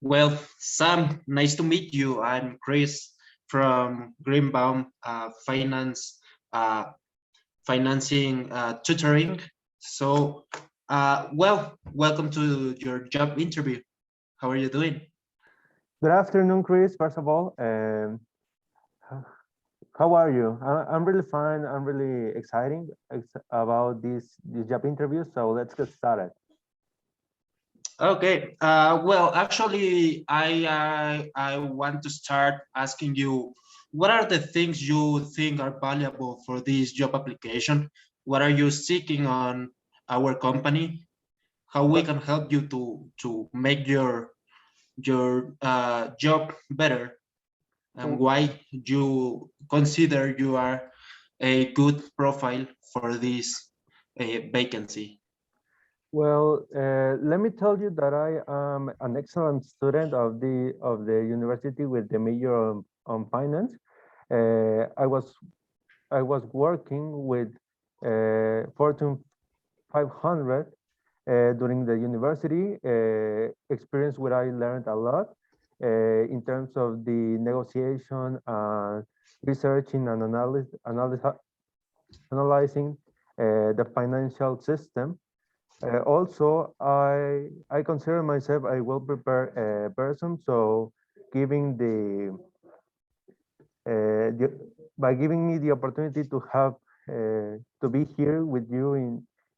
Well, Sam, nice to meet you. I'm Chris from Greenbaum uh, Financing Tutoring. So, welcome to your job interview. How are you doing? Good afternoon, Chris. First of all, how are you? I'm really fine. I'm really excited about this job interview. So let's get started. Okay. Actually, I want to start asking you, what are the things you think are valuable for this job application? What are you seeking on our company? How we Well, can help you to make your job better, and w- why you consider you are a good profile for this vacancy. let me tell you that I am an excellent student of the university with the major on finance. I was working with Fortune 500 during the university experience where I learned a lot in terms of the negotiation and researching and analyzing the financial system. Also, I consider myself a well prepared person. So, giving the by giving me the opportunity to have to be here with you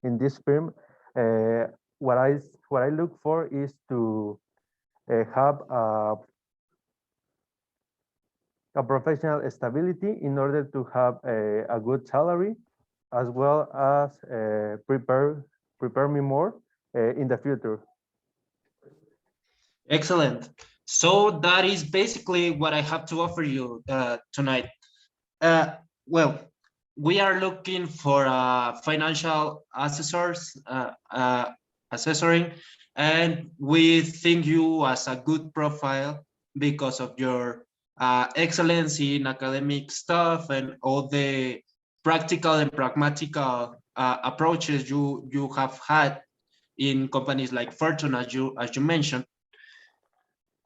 in this firm, uh, what I look for is to have a professional stability in order to have a good salary, as well as prepare me more in the future. Excellent. So that is basically what I have to offer you tonight. Uh, well, we are looking for financial assessors, assessoring, and we think you as a good profile because of your excellence in academic stuff and all the practical and pragmatical approaches you have had in companies like Fortune, as you mentioned.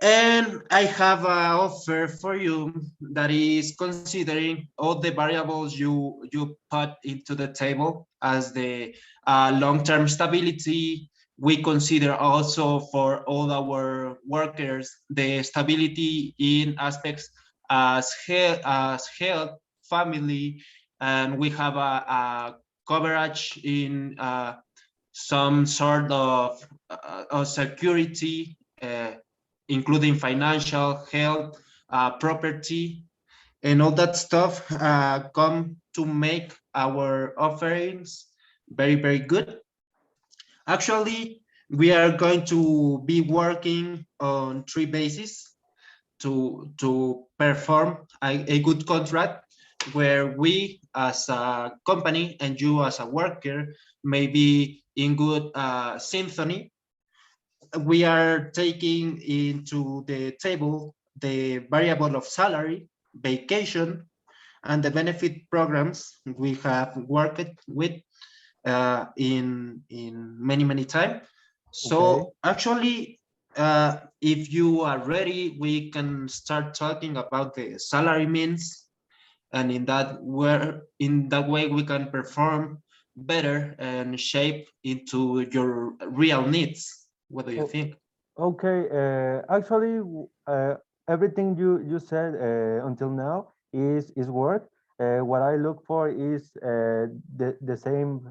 And I have an offer for you that is considering all the variables you put into the table as the long-term stability. We consider also for all our workers the stability in aspects as health, family, and we have a coverage in some sort of security. Including financial, health, property, and all that stuff come to make our offerings very, very good. Actually, we are going to be working on three bases to perform a good contract where we as a company and you as a worker may be in good symphony. We are taking into the table the variable of salary, vacation, and the benefit programs we have worked with in many time. Okay. So actually, if you are ready, we can start talking about the salary means, and in that way we can perform better and shape into your real needs. What do you O- think? Okay. Actually, everything you said until now is work. What I look for is the same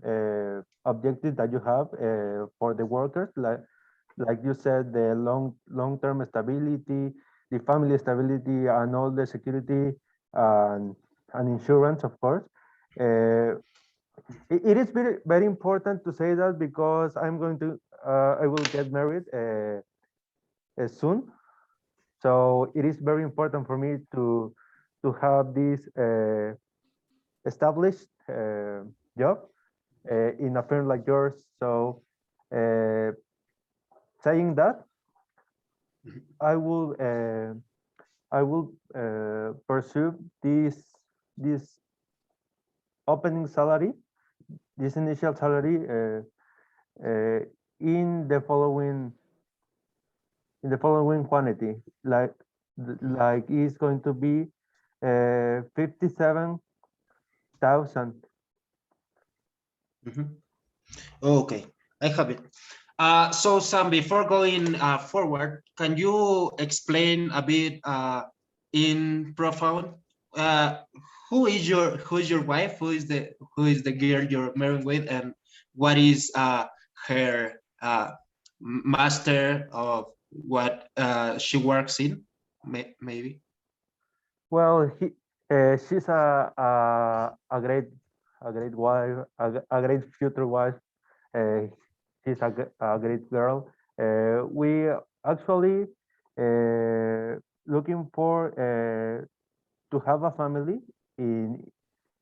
objective that you have for the workers, like you said, the long-term stability, the family stability, and all the security and insurance, of course. Uh, it is very important to say that because I will get married soon. So it is very important for me to have this established job in a firm like yours. So uh, saying that, I will uh, I will pursue this opening salary, this initial salary uh, in the following in the following quantity, like is going to be 57,000. Okay, I have it. So Sam, before going forward, can you explain a bit in profound who is your wife, who is the girl you're married with, and what is her master of what she works in, maybe? Well, she's a great wife, a great future wife. Uh, she's a great girl. We actually looking for to have a family in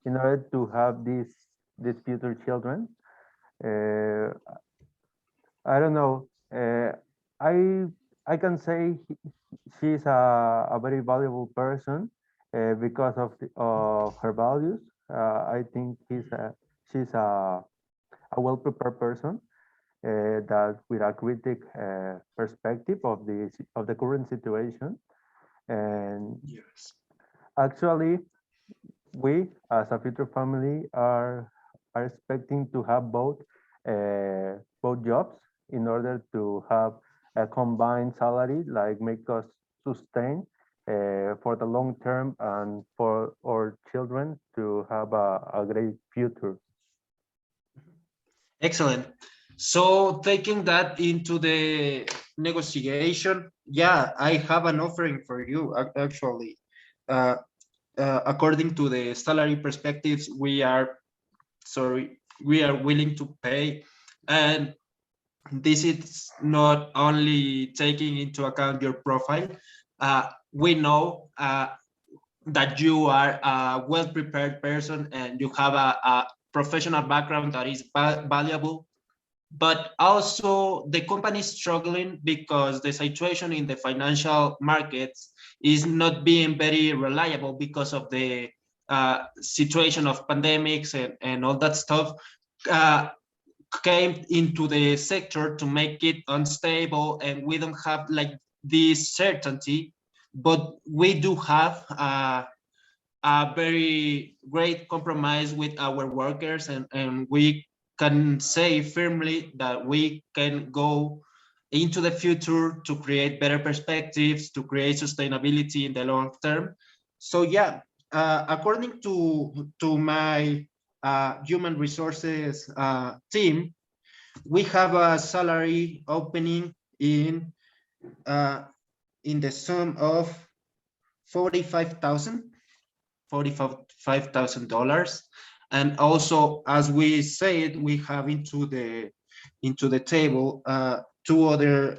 in order to have these future children. Uh, I don't know. I I can say she's a very valuable person because of her values. I think she's a well prepared person that with a critic perspective of the current situation. And Yes. actually, we as a future family are expecting to have both jobs in order to have a combined salary, like make us sustain for the long term and for our children to have a great future. Excellent. So taking that into the negotiation, yeah, I have an offering for you actually. Uh, According to the salary perspectives, we are willing to pay, and this is not only taking into account your profile. We know that you are a well-prepared person and you have a professional background that is valuable, but also the company is struggling because the situation in the financial markets is not being very reliable because of the situation of pandemics and all that stuff uh, came into the sector to make it unstable, and we don't have like this certainty, but we do have a very great compromise with our workers, and we can say firmly that we can go into the future to create better perspectives, to create sustainability in the long term. So yeah, according to my human resources team, we have a salary opening uh, in the sum of 45,000 $45,000. And also, as we said, we have into the table two other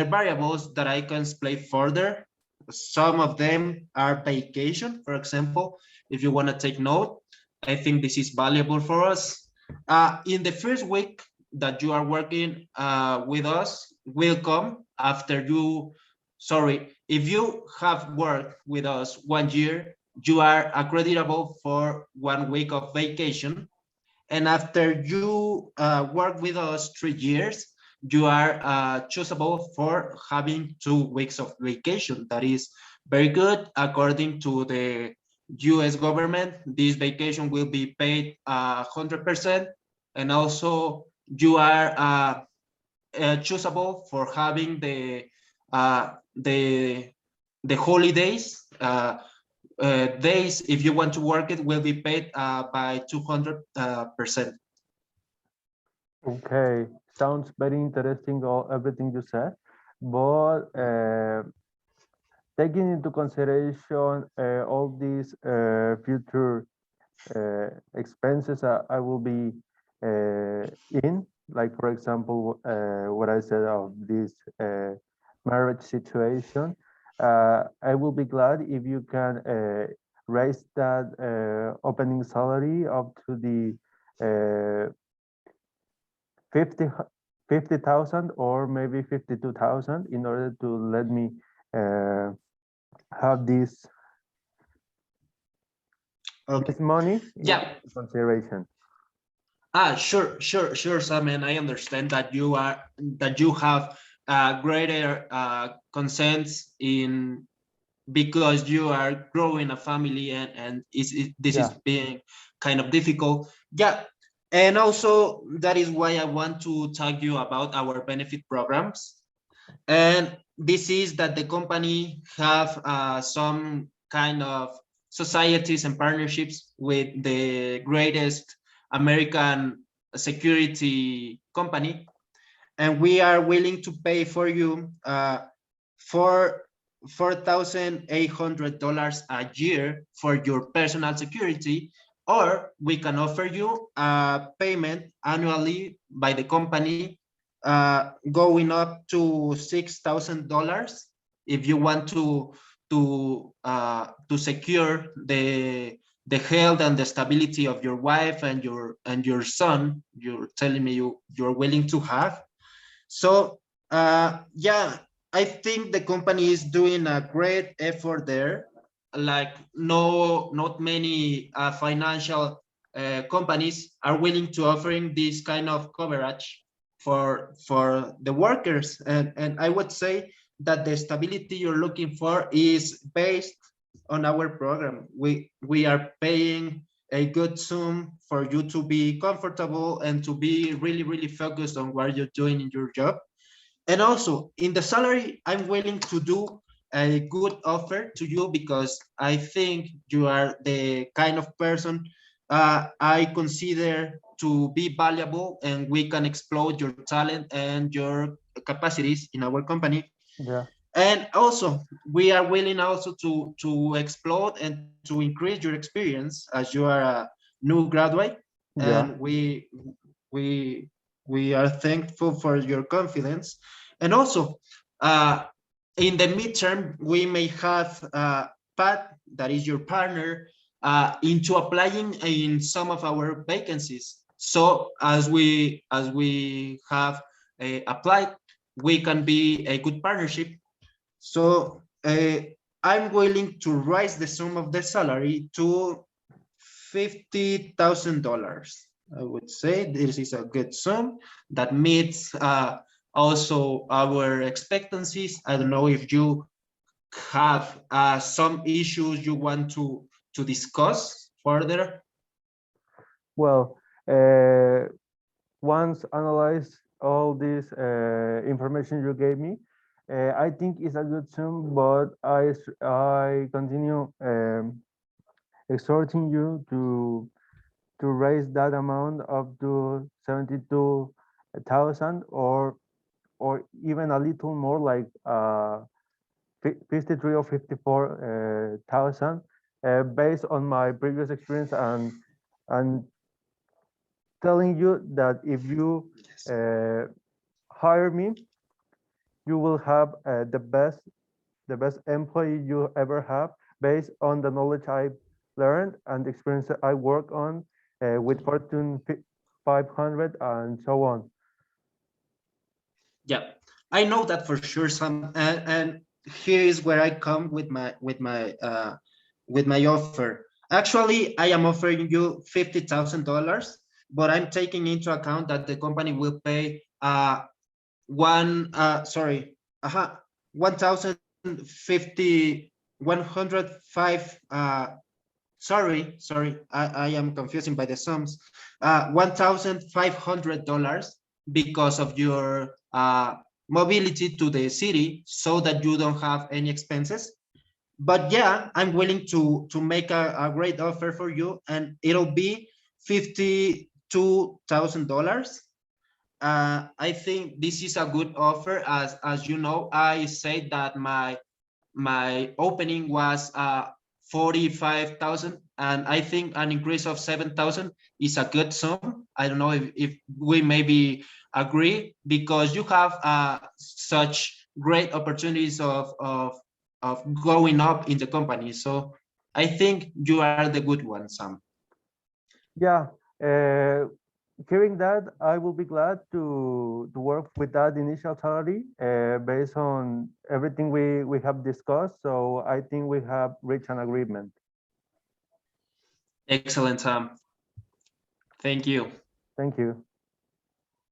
variables that I can explain further. Some of them are vacation, for example. If you want to take note, I think this is valuable for us. In the first week that you are working with us will come after you, sorry, if you have worked with us 1 year, you are accreditable for 1 week of vacation. And after you work with us 3 years, you are choosable for having 2 weeks of vacation. That is very good. According to the US government, this vacation will be paid 100%. And also you are choosable for having uh, the, the holidays. Days, if you want to work it, will be paid by 200%. Okay, sounds very interesting, everything you said, but taking into consideration all these future expenses I will be in, like for example, what I said of this marriage situation, I will be glad if you can raise that opening salary up to the uh, 50 50,000 or maybe 52,000 in order to let me uh, have Okay. this money in Yeah. consideration. Sure, Sam, and I understand that you have greater consent in, because you are growing a family, and this is Yeah. being kind of difficult. Yeah. And also that is why I want to talk you about our benefit programs. And this is that the company have some kind of societies and partnerships with the greatest American security company, and we are willing to pay for you for $4,800 a year for your personal security, or we can offer you a payment annually by the company going up to $6,000 if you want to secure the health and the stability of your wife and your son. You're telling me you're willing to have. So yeah, I think the company is doing a great effort there. Like not many financial companies are willing to offering this kind of coverage for the workers. And I would say that the stability you're looking for is based on our program. We are paying a good sum for you to be comfortable and to be really, really focused on what you're doing in your job. And also in the salary, I'm willing to do a good offer to you because I think you are the kind of person I consider to be valuable, and we can explode your talent and your capacities in our company. Yeah. And also, we are willing also to explode and to increase your experience as you are a new graduate. Yeah. And we we are thankful for your confidence. And also, uh, in the midterm, we may have Pat, that is your partner, into applying in some of our vacancies. So as we have applied, we can be a good partnership. So I'm willing to raise the sum of the salary to $50,000. I would say this is a good sum that meets also our expectancies. I don't know if you have some issues you want to discuss further. Well, once analyzed all this information you gave me, I think it's a good sum, but I continue exhorting you to raise that amount up to 72,000, or even a little more, like 53 or 54,000, based on my previous experience, and telling you that if you hire me, you will have the best employee you ever have, based on the knowledge I learned and the experience that I work on with Fortune 500 and so on. Yeah, I know that for sure, Sam. And here is where I come with my offer. Actually, I am offering you $50,000, but I'm taking into account that the company will pay one sorry, 1,050 105 sorry, I am confusing by the sums. $1,500 because of your mobility to the city, so that you don't have any expenses. But yeah, I'm willing to make a great offer for you, and it'll be $52,000. I think this is a good offer. As you know, I said that my opening was 45,000, and I think an increase of 7,000 is a good sum. I don't know if we maybe agree, because you have such great opportunities of going up in the company. So I think you are the good one, Sam. Yeah, hearing that, I will be glad to work with that initial salary based on everything we have discussed. So I think we have reached an agreement. Excellent, Sam. Thank you. Thank you.